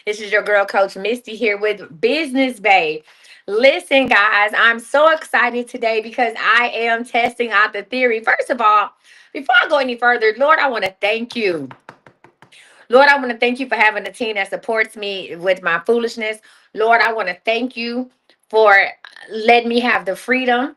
This is your girl, Coach Misty, here with Business Bay. Listen, guys, I'm so excited today because I am testing out the theory. First of all, before I go any further, Lord, I want to thank you. Lord, I want to thank you for having a team that supports me with my foolishness. Lord, I want to thank you for letting me have the freedom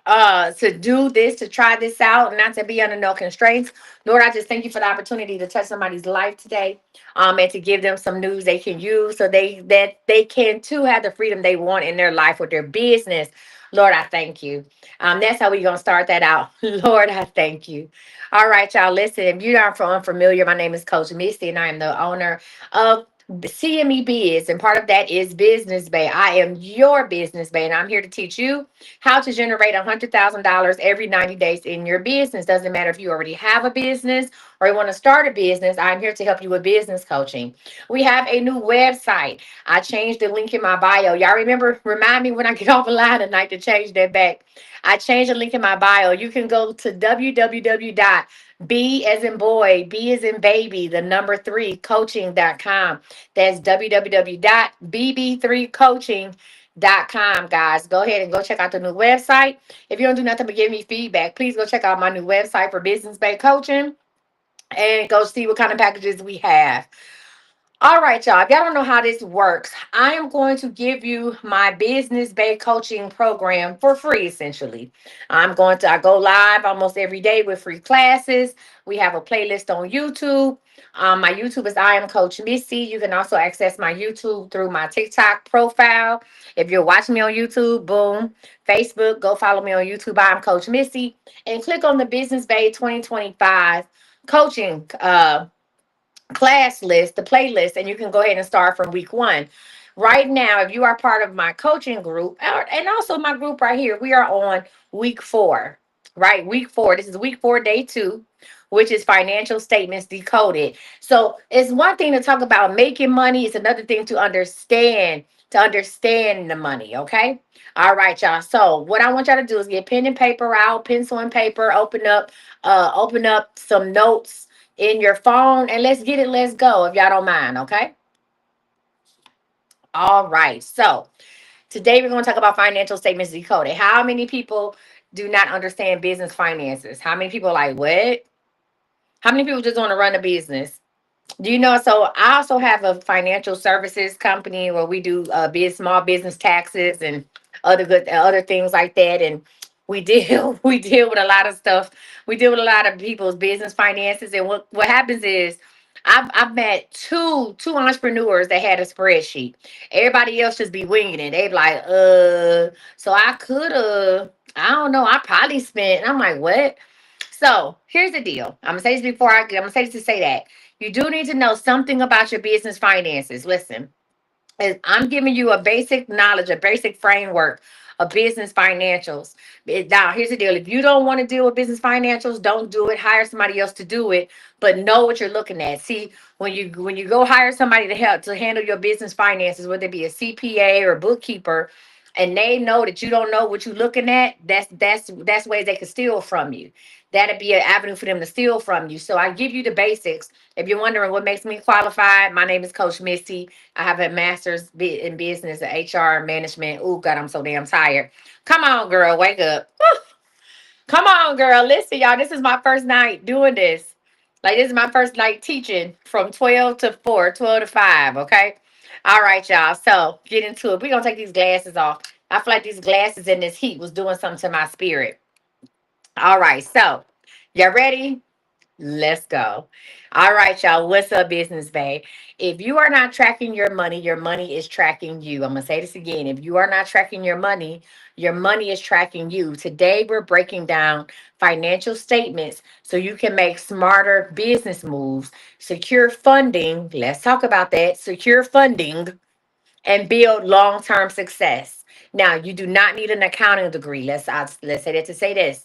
to do this, to try this out, not to be under no constraints. Lord, I just thank you for the opportunity to touch somebody's life today, and to give them some news they can use so they can too have the freedom they want in their life with their business. Lord, I thank you. That's how we're gonna start that out. Lord, I thank you. All right, y'all. Listen, if you aren't unfamiliar, my name is Coach Misty, and I am the owner of CME Biz, and part of that is Business Bay. I am your Business Bay, and I'm here to teach you how to generate $100,000 every 90 days in your business. Doesn't matter if you already have a business or you want to start a business. I'm here to help you with business coaching. We have a new website. I changed the link in my bio. Y'all remember? Remind me when I get off the line tonight to change that back. I changed the link in my bio. You can go to www.b as in boy, B as in baby, the number three coaching.com. That's www.bb3coaching.com, guys. Go ahead and go check out the new website. If you don't do nothing but give me feedback, please go check out my new website for business based coaching and go see what kind of packages we have. All right, y'all. If y'all don't know how this works, I am going to give you my business based coaching program for free, essentially. I go live almost every day with free classes. We have a playlist on YouTube. My YouTube is I am Coach Misty. You can also access my YouTube through my TikTok profile. If you're watching me on YouTube, boom. Facebook, go follow me on YouTube. I am Coach Misty. And click on the Business Bay 2025 coaching class list, the playlist, and you can go ahead and start from week one. Right now, if you are part of my coaching group, and also my group right here, we are on week four, right? Week four. This is week four, day two, which is financial statements decoded. So it's one thing to talk about making money, it's another thing to understand the money. Okay. All right, y'all. So what I want y'all to do is get pen and paper out, pencil and paper, open up some notes in your phone, and let's get it. Let's go, if y'all don't mind. Okay. All right. So today we're going to talk about financial statements decoded. How many people do not understand business finances? How many people are like, what? How many people just want to run a business? Do you know? So I also have a financial services company where we do small business taxes and other things like that. And we deal we deal with a lot of stuff. We deal with a lot of people's business finances. And what happens is I've met two entrepreneurs that had a spreadsheet. Everybody else just be winging it. They be like, so I could have, I don't know, I probably spent. I'm like, what? So here's the deal. I'm gonna say this to say that you do need to know something about your business finances. Listen, I'm giving you a basic knowledge, a basic framework of business financials. Now, here's the deal. If you don't want to deal with business financials, don't do it. Hire somebody else to do it, but know what you're looking at. See, when you go hire somebody to help to handle your business finances, whether it be a CPA or a bookkeeper, and they know that you don't know what you're looking at, that's ways they can steal from you. That'd be an avenue for them to steal from you. So I give you the basics. If you're wondering what makes me qualified, my name is Coach Misty. I have a master's in business and HR management. Oh God, I'm so damn tired. Come on, girl, wake up. Whew. Come on, girl. Listen, y'all. This is my first night doing this. Like, this is my first night teaching from 12 to 4, 12 to 5. Okay. All right, y'all. So get into it. We're gonna take these glasses off. I feel like these glasses in this heat was doing something to my spirit. All right, so y'all ready? Let's go. All right, y'all. What's up, Business Bay? If you are not tracking your money is tracking you. I'm going to say this again. If you are not tracking your money is tracking you. Today, we're breaking down financial statements so you can make smarter business moves, secure funding. Let's talk about that. Secure funding and build long term success. Now, you do not need an accounting degree. Let's say that to say this.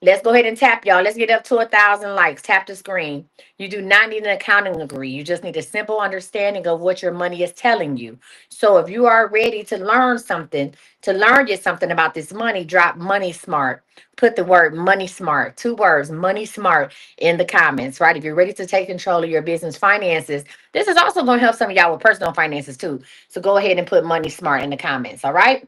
Let's go ahead and tap, y'all. Let's get up to 1,000 likes. Tap the screen. You do not need an accounting degree. You just need a simple understanding of what your money is telling you. So if you are ready to learn something, to learn you something about this money, drop money smart. Put the word money smart, 2 words, money smart, in the comments, right? If you're ready to take control of your business finances, this is also going to help some of y'all with personal finances too. So go ahead and put money smart in the comments, all right?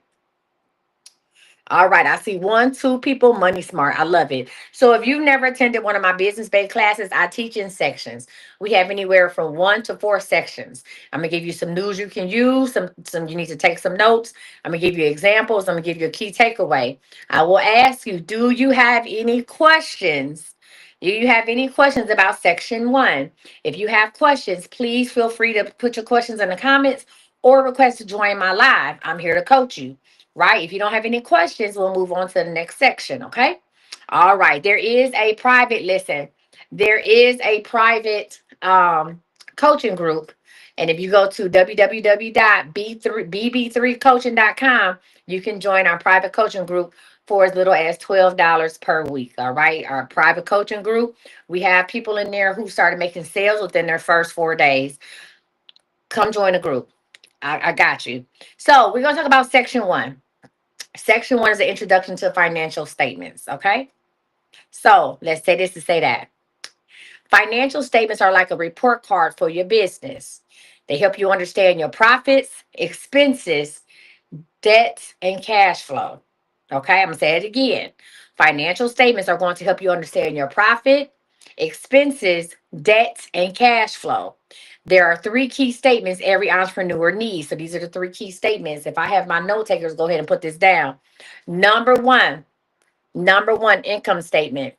All right, I see 1, 2 people, money smart. I love it. So if you've never attended one of my business-based classes, I teach in sections. We have anywhere from 1 to 4 sections. I'm gonna give you some news you can use, some you need to take some notes. I'm gonna give you examples. I'm gonna give you a key takeaway. I will ask you, do you have any questions? Do you have any questions about section 1? If you have questions, please feel free to put your questions in the comments or request to join my live. I'm here to coach you, right? If you don't have any questions, we'll move on to the next section, okay? All right. There is a private, listen, there is a private coaching group. And if you go to www.bb3coaching.com, you can join our private coaching group for as little as $12 per week. All right. Our private coaching group, we have people in there who started making sales within their first 4 days. Come join the group. I got you. So we're going to talk about section 1. Section 1 is the introduction to financial statements. Okay. So let's say this to say that. Financial statements are like a report card for your business. They help you understand your profits, expenses, debt, and cash flow. Okay, I'm going to say it again. Financial statements are going to help you understand your profit, expenses, debt, and cash flow. There are 3 key statements every entrepreneur needs. So these are the 3 key statements. If I have my note takers, go ahead and put this down. Number one, income statement.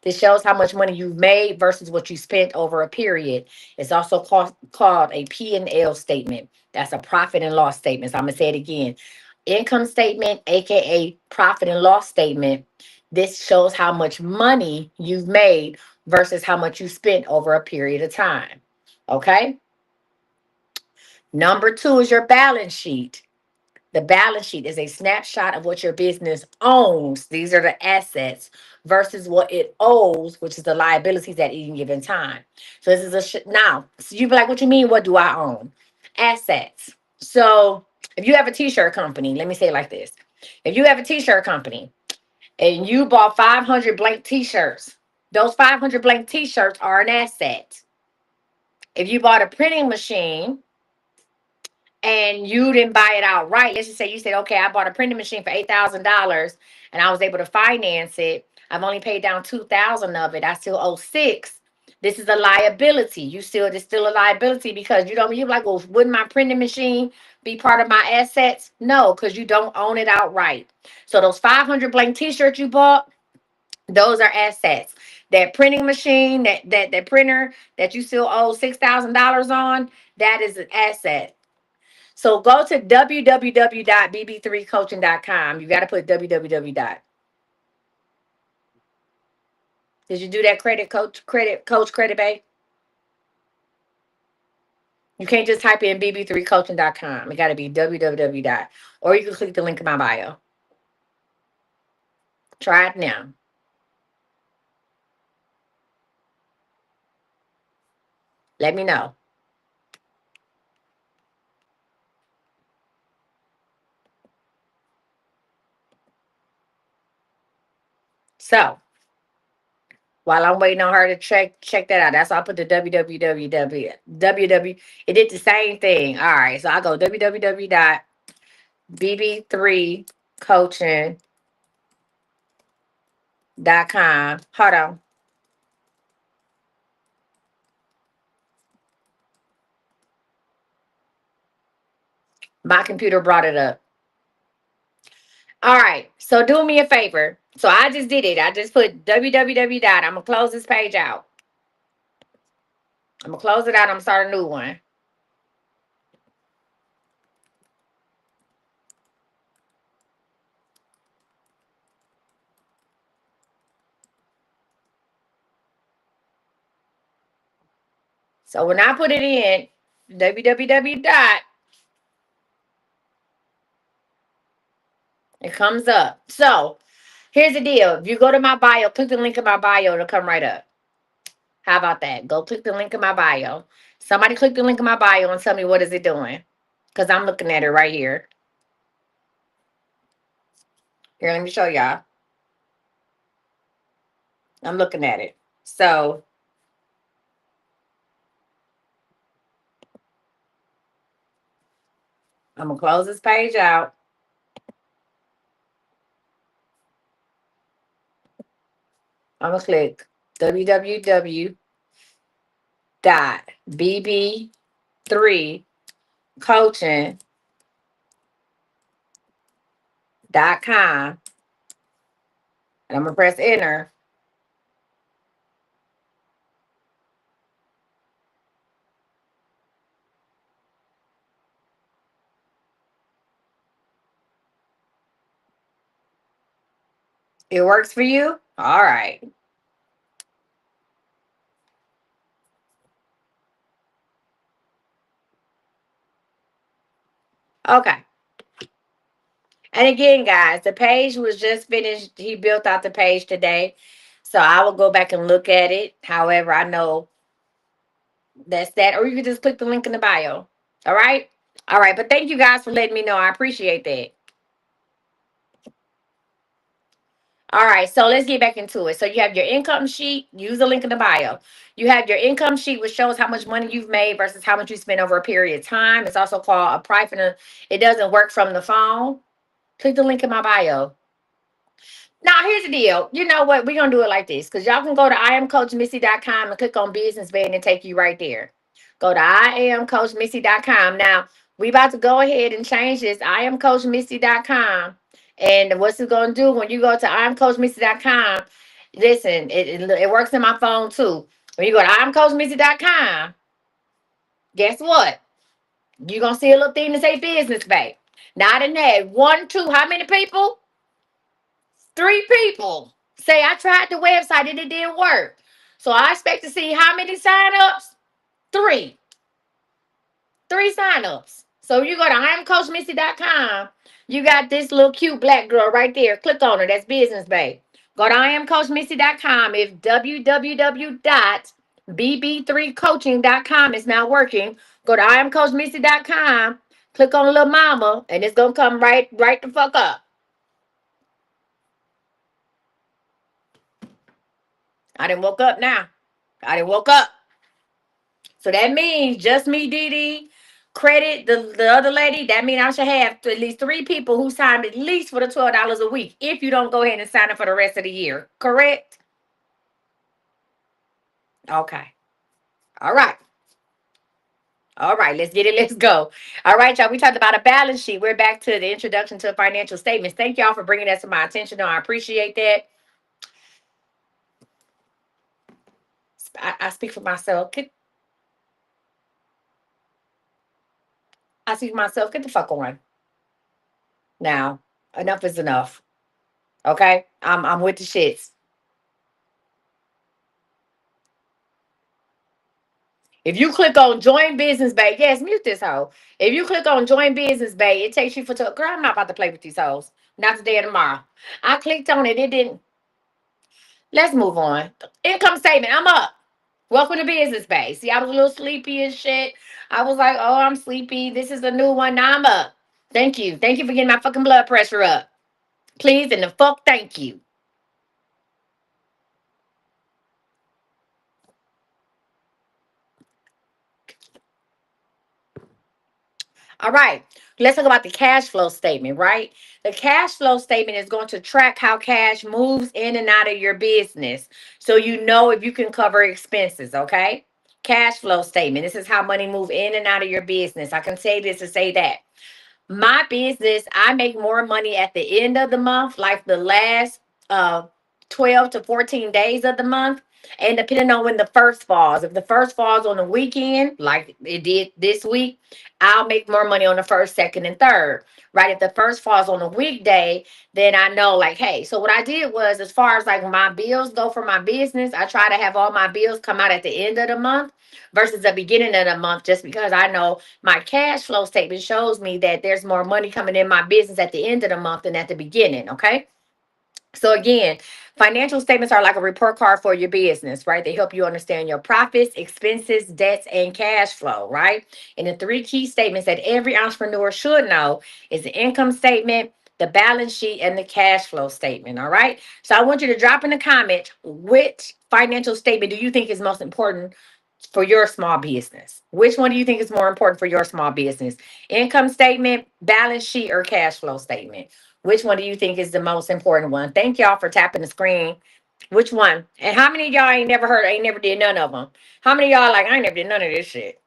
This shows how much money you've made versus what you spent over a period. It's also called a P&L statement. That's a profit and loss statement. So I'm going to say it again. Income statement, aka profit and loss statement. This shows how much money you've made versus how much you spent over a period of time. Okay? Number 2 is your balance sheet. The balance sheet is a snapshot of what your business owns. These are the assets versus what it owes, which is the liabilities at any given time. So this is now. So you be like, what you mean? What do I own? Assets. So if you have a t-shirt company, let me say it like this: if you have a t-shirt company and you bought 500 blank t-shirts, those 500 blank t-shirts are an asset. If you bought a printing machine and you didn't buy it outright, let's just say you said, okay, I bought a printing machine for $8,000 and I was able to finance it. I've only paid down 2,000 of it. I still owe 6. This is a liability. It's still a liability because you're like, well, wouldn't my printing machine be part of my assets? No, because you don't own it outright. So those 500 blank t-shirts you bought, those are assets. That printing machine, that printer that you still owe $6,000 on, that is an asset. So go to www.bb3coaching.com. You got to put www dot. Did you do that credit bay? You can't just type in bb3coaching.com. It got to be www dot. Or you can click the link in my bio. Try it now. Let me know. So while I'm waiting on her to check that out, that's why I put the www. It did the same thing. All right. So I go www.bb3coaching.com. Hold on. My computer brought it up. All right. So do me a favor. So I just did it. I just put www dot. I'm going to close this page out. I'm going to close it out. I'm going to start a new one. So when I put it in, www dot, it comes up. So Here's the deal. If you go to my bio, click the link in my bio, it'll come right up. How about that? Go click the link in my bio. Somebody click the link in my bio and tell me what is it doing. Because I'm looking at it right here. Here, let me show y'all. I'm looking at it. So I'm going to close this page out. I'm going to click www.bb3coaching.com. And I'm going to press enter. It works for you? All right. Okay. And again, guys, the page was just finished. He built out the page today. So I will go back and look at it. However, I know that's that. Or you can just click the link in the bio. All right? All right. But thank you guys for letting me know. I appreciate that. All right, so let's get back into it. So you have your income sheet. Use the link in the bio. You have your income sheet, which shows how much money you've made versus how much you spent over a period of time. It's also called a private. It doesn't work from the phone. Click the link in my bio. Now, here's the deal. You know what? We're going to do it like this because y'all can go to iamcoachmissy.com and click on business bed and take you right there. Go to iamcoachmissy.com. Now, we about to go ahead and change this. iamcoachmissy.com. And what's it going to do when you go to iamcoachmissy.com? Listen, it works in my phone too. When you go to iamcoachmissy.com, guess what? You're going to see a little thing that say business babe. Not in there. One, two, how many people? 3 people say I tried the website and it didn't work. So I expect to see how many signups? 3. 3 signups. So you go to iamcoachmissy.com. You got this little cute black girl right there. Click on her. That's business babe. Go to iamcoachmissy.com. If www.bb3coaching.com is not working, go to iamcoachmissy.com. Click on little mama and it's gonna come right the fuck up. I didn't woke up now. I didn't woke up. So that means just me, Dee, credit the other lady. That means I should have at least 3 people who signed at least for the $12 a week. If you don't go ahead and sign up for the rest of the year, correct? Okay. All right. All right, let's get it. Let's go. All right, y'all. We talked about a balance sheet. We're back to the introduction to financial statements. Thank y'all for bringing that to my attention. No, I appreciate that. I speak for myself. I speak for myself. Get the fuck on. Now, enough is enough. Okay, I'm with the shits. If you click on join business bay, yes, mute this hoe. If you click on join business bay, it takes you for girl. I'm not about to play with these hoes. Not today or tomorrow. I clicked on it. It didn't. Let's move on. Income statement. I'm up. Welcome to business bay. See, I was a little sleepy and shit. I was like, oh, I'm sleepy. This is a new one. Now I'm up. Thank you. Thank you for getting my fucking blood pressure up. Please and the fuck thank you. All right, let's talk about the cash flow statement, right? The cash flow statement is going to track how cash moves in and out of your business. So you know if you can cover expenses, okay? Cash flow statement. This is how money move in and out of your business. I can say this and say that. My business, I make more money at the end of the month, like the last uh 12 to 14 days of the month. And depending on when the first falls, if the first falls on the weekend, like it did this week, I'll make more money on the first, second, and third. Right. If the first falls on a weekday, then I know like, hey, so what I did was as far as like my bills go for my business, I try to have all my bills come out at the end of the month versus the beginning of the month, just because I know my cash flow statement shows me that there's more money coming in my business at the end of the month than at the beginning. Okay. So again, financial statements are like a report card for your business, right? They help you understand your profits, expenses, debts, and cash flow, right? And the three key statements that every entrepreneur should know is the income statement, the balance sheet, and the cash flow statement. All right. So I want you to drop in the comment which financial statement do you think is most important for your small business? Which one do you think is more important for your small business? Income statement, balance sheet, or cash flow statement? Which one do you think is the most important one? Thank y'all for tapping the screen. Which one? And how many of y'all ain't never heard, ain't never did none of them? How many of y'all like, I ain't never did none of this shit?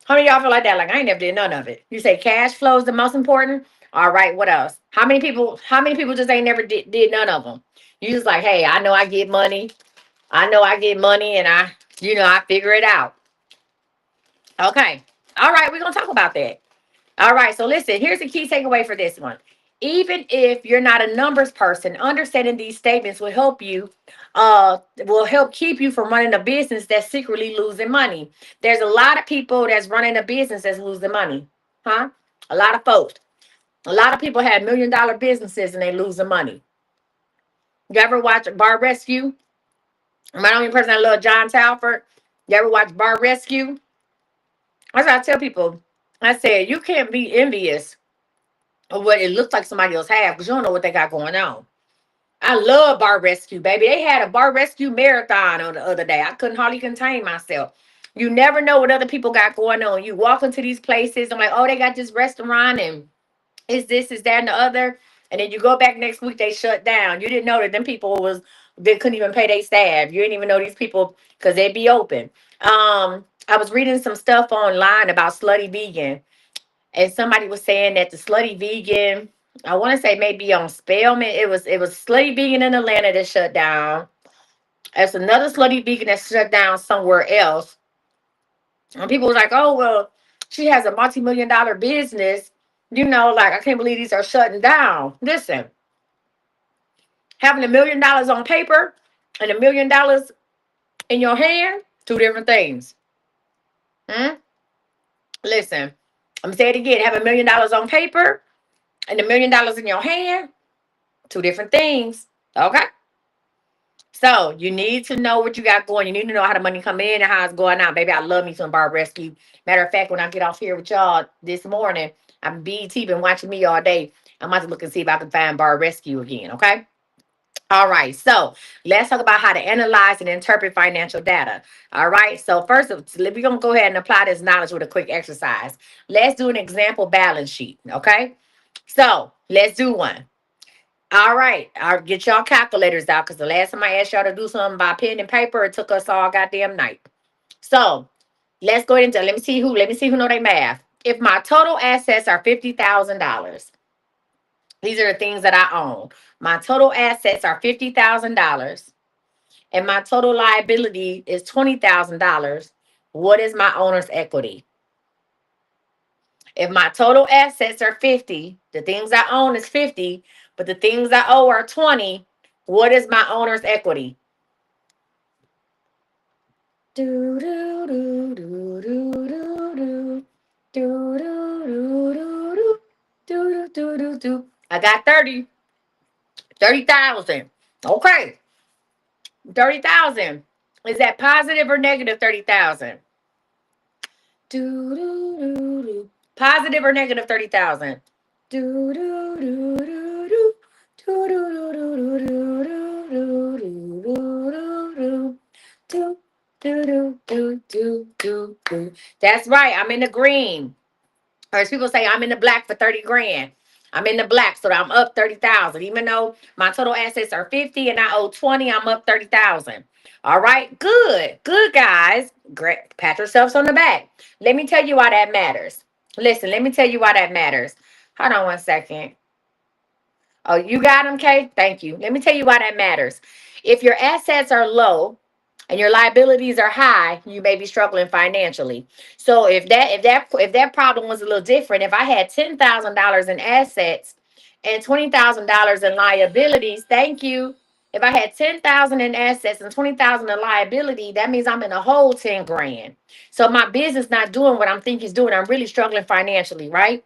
How many of y'all feel like that? Like, I ain't never did none of it. You say cash flow is the most important? All right, what else? How many people just ain't never did none of them? You just like, hey, I know I get money. I know I get money and I figure it out. Okay. All right, we're gonna talk about that. All right, so listen, here's the key takeaway for this one. Even if you're not a numbers person, understanding these statements will help keep you from running a business that's secretly losing money. There's a lot of people that's running a business that's losing money. Huh? A lot of folks. A lot of people have $1 million businesses and they losing money. You ever watch Bar Rescue? Am I the only person that love John Talford? You ever watch Bar Rescue? That's what I tell people. I said, you can't be envious of what it looks like somebody else have because you don't know what they got going on. I love Bar Rescue, baby. They had a Bar Rescue marathon on the other day. I couldn't hardly contain myself. You never know what other people got going on. You walk into these places, I'm like, oh, they got this restaurant and is this, is that, and the other. And then you go back next week, they shut down. You didn't know that them people they couldn't even pay their staff. You didn't even know these people because they'd be open. I was reading some stuff online about slutty vegan, and somebody was saying that the slutty vegan, I want to say maybe on Spelman, it was slutty vegan in Atlanta that shut down. There's another slutty vegan that shut down somewhere else. And people was like, oh well, she has a multi-million-dollar business. Like I can't believe these are shutting down. Listen, having $1 million on paper and $1 million in your hand, two different things. Hmm? Listen, I'm gonna say it again. Have $1 million on paper and $1 million in your hand, two different things. Okay. So you need to know what you got going. You need to know how the money come in and how it's going out. Baby, I love me some Bar Rescue. Matter of fact, when I get off here with y'all this morning, I'm BT been watching me all day. I'm about to look and see if I can find Bar Rescue again. Okay. All right. So let's talk about how to analyze and interpret financial data. All right. So first, we're gonna go ahead and apply this knowledge with a quick exercise. Let's do an example balance sheet. Okay. So let's do one. All right. I'll get y'all calculators out because the last time I asked y'all to do something by pen and paper, it took us all goddamn night. So let's go into let me see who know their math. If my total assets are $50,000, these are the things that I own. My total assets are $50,000 and my total liability is $20,000. What is my owner's equity? If my total assets are 50, the things I own is 50, but the things I owe are 20, what is my owner's equity? Do do do do do do do do do do do do do do. I got 30,000. Okay. 30,000. Is that positive or negative 30,000? Do do do do. Positive or negative 30,000? Do do do do do. Do do do do do do do do do do do do do do do. That's right. I'm in the green. Or as people say, I'm in the black for 30 grand. I'm in the black, so I'm up 30,000. Even though my total assets are 50 and I owe 20, I'm up 30,000. All right, good. Good, guys. Great. Pat yourselves on the back. Let me tell you why that matters. Listen, let me tell you why that matters. Hold on one second. Oh, you got them, Kay? Thank you. Let me tell you why that matters. If your assets are low and your liabilities are high, you may be struggling financially. So if that problem was a little different, if I had $10,000 in assets and $20,000 in liabilities, thank you. If I had 10,000 in assets and 20,000 in liability, that means I'm in a whole 10 grand. So my business not doing what I'm thinking it's doing. I'm really struggling financially, right?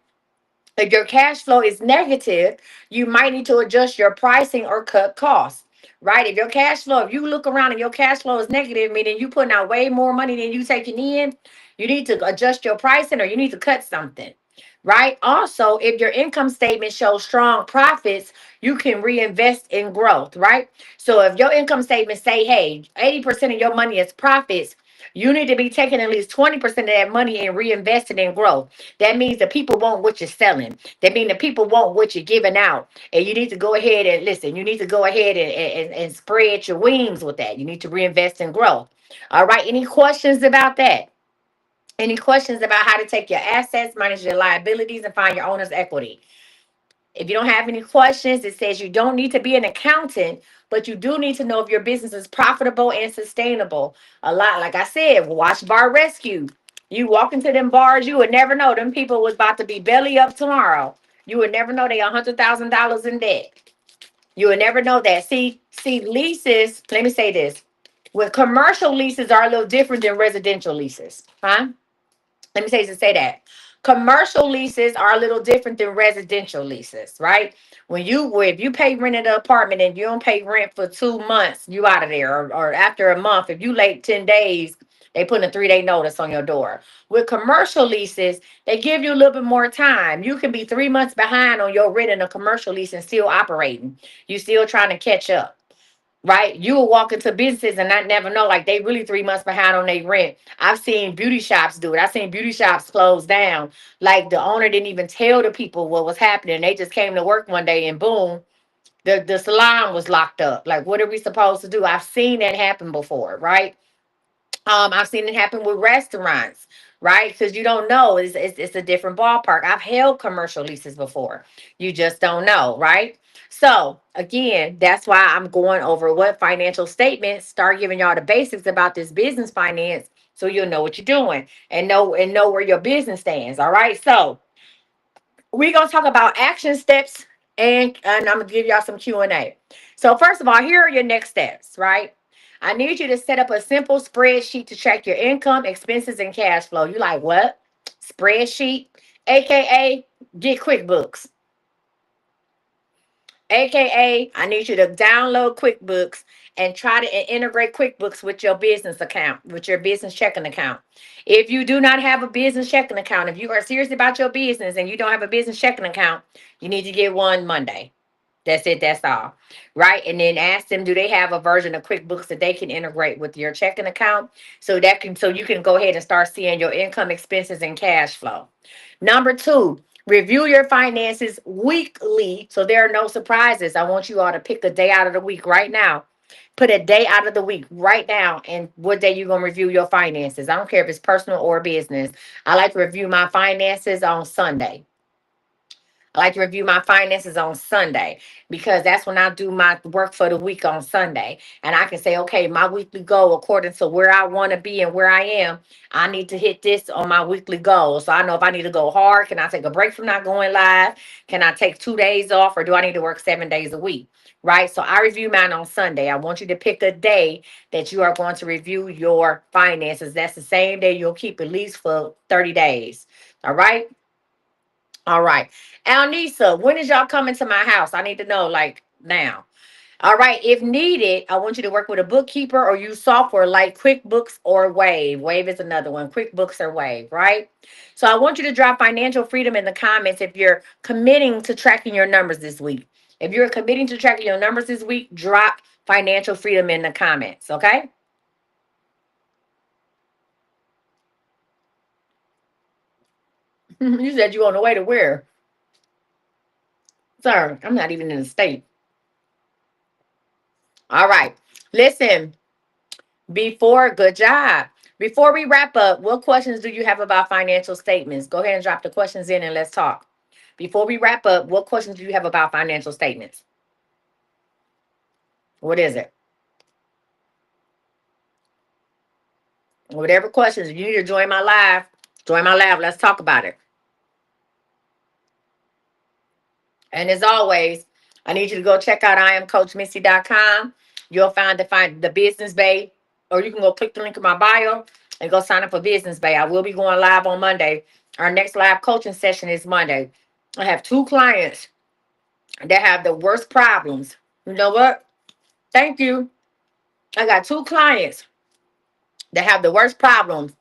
If your cash flow is negative, you might need to adjust your pricing or cut costs. Right? If your cash flow, if you look around and your cash flow is negative, meaning you putting out way more money than you taking in, you need to adjust your pricing or you need to cut something. Right? Also, if your income statement shows strong profits, you can reinvest in growth. Right? So if your income statement say, hey, 80% of your money is profits, you need to be taking at least 20% of that money and reinvesting in growth. That means the people want what you're selling. That means the people want what you're giving out. And you need to go ahead and listen. You need to go ahead and spread your wings with that. You need to reinvest in growth. All right. Any questions about that? Any questions about how to take your assets, manage your liabilities, and find your owner's equity? If you don't have any questions, it says you don't need to be an accountant, but you do need to know if your business is profitable and sustainable. A lot, like I said, watch Bar Rescue. You walk into them bars, you would never know them people was about to be belly up tomorrow. You would never know they $100,000 in debt. You would never know that. See, leases. Let me say this: with commercial leases are a little different than residential leases, huh? Let me say that commercial leases are a little different than residential leases, right? If you pay rent in an apartment and you don't pay rent for 2 months, you out of there. Or after a month, if you late 10 days, they put a 3-day notice on your door. With commercial leases, they give you a little bit more time. You can be 3 months behind on your rent in a commercial lease and still operating. You still trying to catch up. Right? You will walk into businesses and not never know, like they really 3 months behind on their rent. I've seen beauty shops do it. I've seen beauty shops close down. Like the owner didn't even tell the people what was happening. They just came to work one day and boom, the salon was locked up. Like, what are we supposed to do? I've seen that happen before, right? I've seen it happen with restaurants, right? Because you don't know. It's a different ballpark. I've held commercial leases before. You just don't know, right? So again, that's why I'm going over what financial statements, start giving y'all the basics about this business finance so you'll know what you're doing and know where your business stands. All right. So we're gonna talk about action steps and I'm gonna give y'all some Q&A. So first of all, here are your next steps, right? I need you to set up a simple spreadsheet to track your income, expenses, and cash flow. You like what? Spreadsheet, aka get QuickBooks. AKA, I need you to download QuickBooks and try to integrate QuickBooks with your business account, with your business checking account. If you do not have a business checking account, if you are serious about your business and you don't have a business checking account, you need to get one Monday. That's it. That's all. Right. And then ask them, do they have a version of QuickBooks that they can integrate with your checking account so you can go ahead and start seeing your income, expenses, and cash flow. Number two, review your finances weekly so there are no surprises. I want you all to pick a day out of the week right now. Put a day out of the week right now and what day you're going to review your finances. I don't care if it's personal or business. I like to review my finances on Sunday. I like to review my finances on Sunday because that's when I do my work for the week on Sunday. And I can say, okay, my weekly goal, according to where I want to be and where I am, I need to hit this on my weekly goal. So I know if I need to go hard, can I take a break from not going live? Can I take 2 days off or do I need to work 7 days a week? Right. So I review mine on Sunday. I want you to pick a day that you are going to review your finances. That's the same day you'll keep at least for 30 days. All right. All right. Alnisa, when is y'all coming to my house? I need to know, like, now. All right. If needed, I want you to work with a bookkeeper or use software like QuickBooks or Wave. Wave is another one. QuickBooks or Wave, right? So I want you to drop financial freedom in the comments if you're committing to tracking your numbers this week. If you're committing to tracking your numbers this week, drop financial freedom in the comments, okay? You said you on the way to where? Sir, I'm not even in the state. All right. Listen, good job. Before we wrap up, what questions do you have about financial statements? Go ahead and drop the questions in and let's talk. Before we wrap up, what questions do you have about financial statements? What is it? Whatever questions, if you need to join my live, join my live. Let's talk about it. And as always, I need you to go check out IamCoachMisty.com. You'll find the Business Bay, or you can go click the link in my bio and go sign up for Business Bay. I will be going live on Monday. Our next live coaching session is Monday. I have two clients that have the worst problems. You know what? Thank you. I got two clients that have the worst problems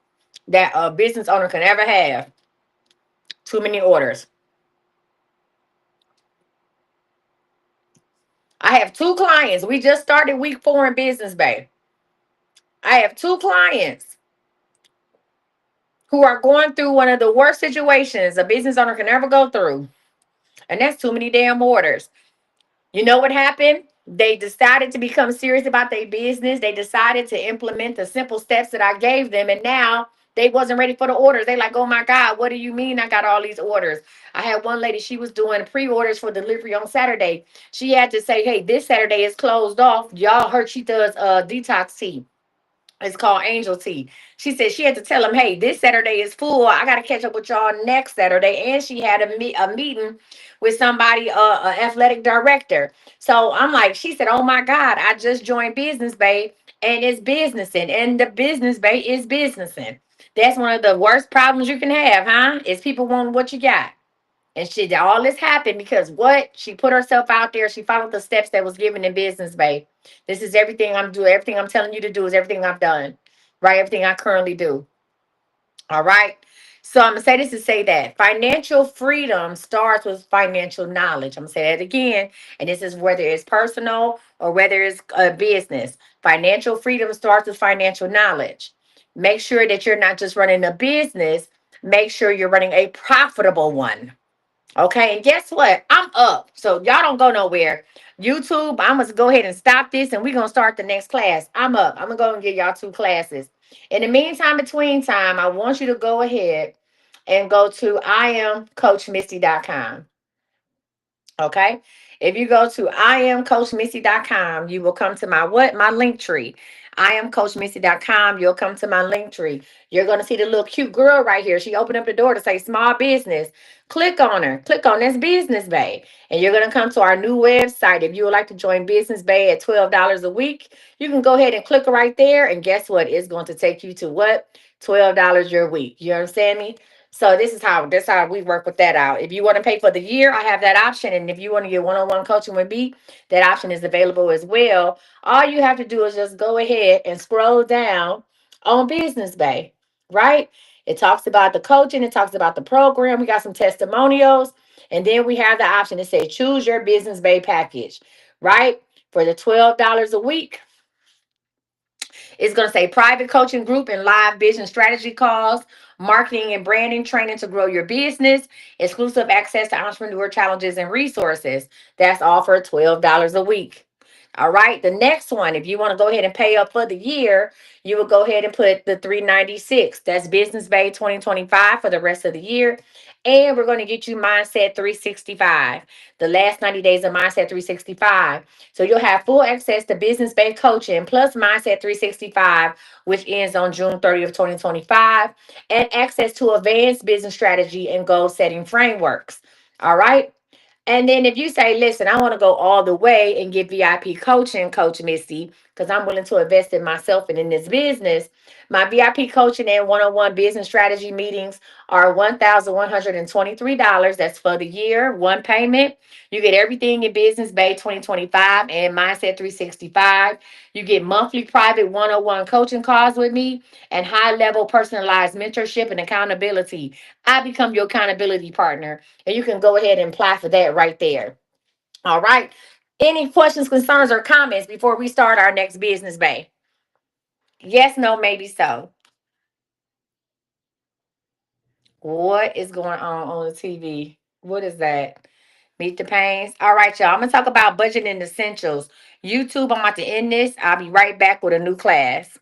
that a business owner can ever have. Too many orders. I have two clients. We just started week 4 in Business Bay. I have two clients who are going through one of the worst situations a business owner can ever go through. And that's too many damn orders. You know what happened? They decided to become serious about their business. They decided to implement the simple steps that I gave them. And now they wasn't ready for the orders. They like, oh my God, what do you mean I got all these orders? I had one lady, she was doing pre-orders for delivery on Saturday. She had to say, hey, this Saturday is closed off. Y'all heard she does detox tea. It's called Angel Tea. She said she had to tell him, hey, this Saturday is full. I got to catch up with y'all next Saturday. And she had a meeting with somebody, an athletic director. So I'm like, she said, oh my God, I just joined Business Bay and it's businessing. And the Business Bay is businessing. That's one of the worst problems you can have, huh? Is people wanting what you got. And she did all this happened because what? She put herself out there. She followed the steps that was given in Business Bay. This is everything I'm doing. Everything I'm telling you to do is everything I've done. Right? Everything I currently do. All right. So I'm gonna say this to say that financial freedom starts with financial knowledge. I'm gonna say that again, and this is whether it's personal or whether it's a business. Financial freedom starts with financial knowledge. Make sure that you're not just running a business. Make sure you're running a profitable one. Okay, and guess what? I'm up. So y'all don't go nowhere. YouTube, I'm gonna go ahead and stop this and we're gonna start the next class. I'm up. I'm gonna go and give y'all 2 classes. In the meantime, between time, I want you to go ahead and go to iamcoachmisty.com. Okay. If you go to iamcoachmissy.com, you will come to my what? My link tree. iamcoachmissy.com. You'll come to my link tree. You're going to see the little cute girl right here. She opened up the door to say small business. Click on her. Click on this Business Bay. And you're going to come to our new website. If you would like to join Business Bay at $12 a week, you can go ahead and click right there. And guess what? It's going to take you to what? $12 your week. You understand me? So this is how we work with that out. If you want to pay for the year, I have that option. And if you want to get one-on-one coaching with me, that option is available as well. All you have to do is just go ahead and scroll down on Business Bay, right? It talks about the coaching, it talks about the program. We got some testimonials, and then we have the option to say choose your Business Bay package, right? For the $12 a week. It's going to say private coaching group and live business strategy calls, marketing and branding training to grow your business, exclusive access to entrepreneur challenges and resources. That's all for $12 a week. All right. The next one, if you want to go ahead and pay up for the year, you will go ahead and put the 396. That's Business Bay 2025 for the rest of the year. And we're going to get you Mindset 365, the last 90 days of Mindset 365. So you'll have full access to Business Bay coaching plus Mindset 365, which ends on June 30th, 2025, and access to advanced business strategy and goal setting frameworks. All right. And then if you say, listen, I want to go all the way and get VIP coaching, Coach Misty, because I'm willing to invest in myself and in this business, my VIP coaching and one-on-one business strategy meetings are $1,123. That's for the year, one payment. You get everything in Business Bay 2025 and Mindset 365. You get monthly private one-on-one coaching calls with me and high-level personalized mentorship and accountability. I become your accountability partner. And you can go ahead and apply for that right there. All right. Any questions, concerns, or comments before we start our next Business Bay? Yes, no, maybe so. What is going on the TV? What is that? Meet the Pains. All right, y'all. I'm going to talk about budgeting essentials. YouTube, I'm about to end this. I'll be right back with a new class.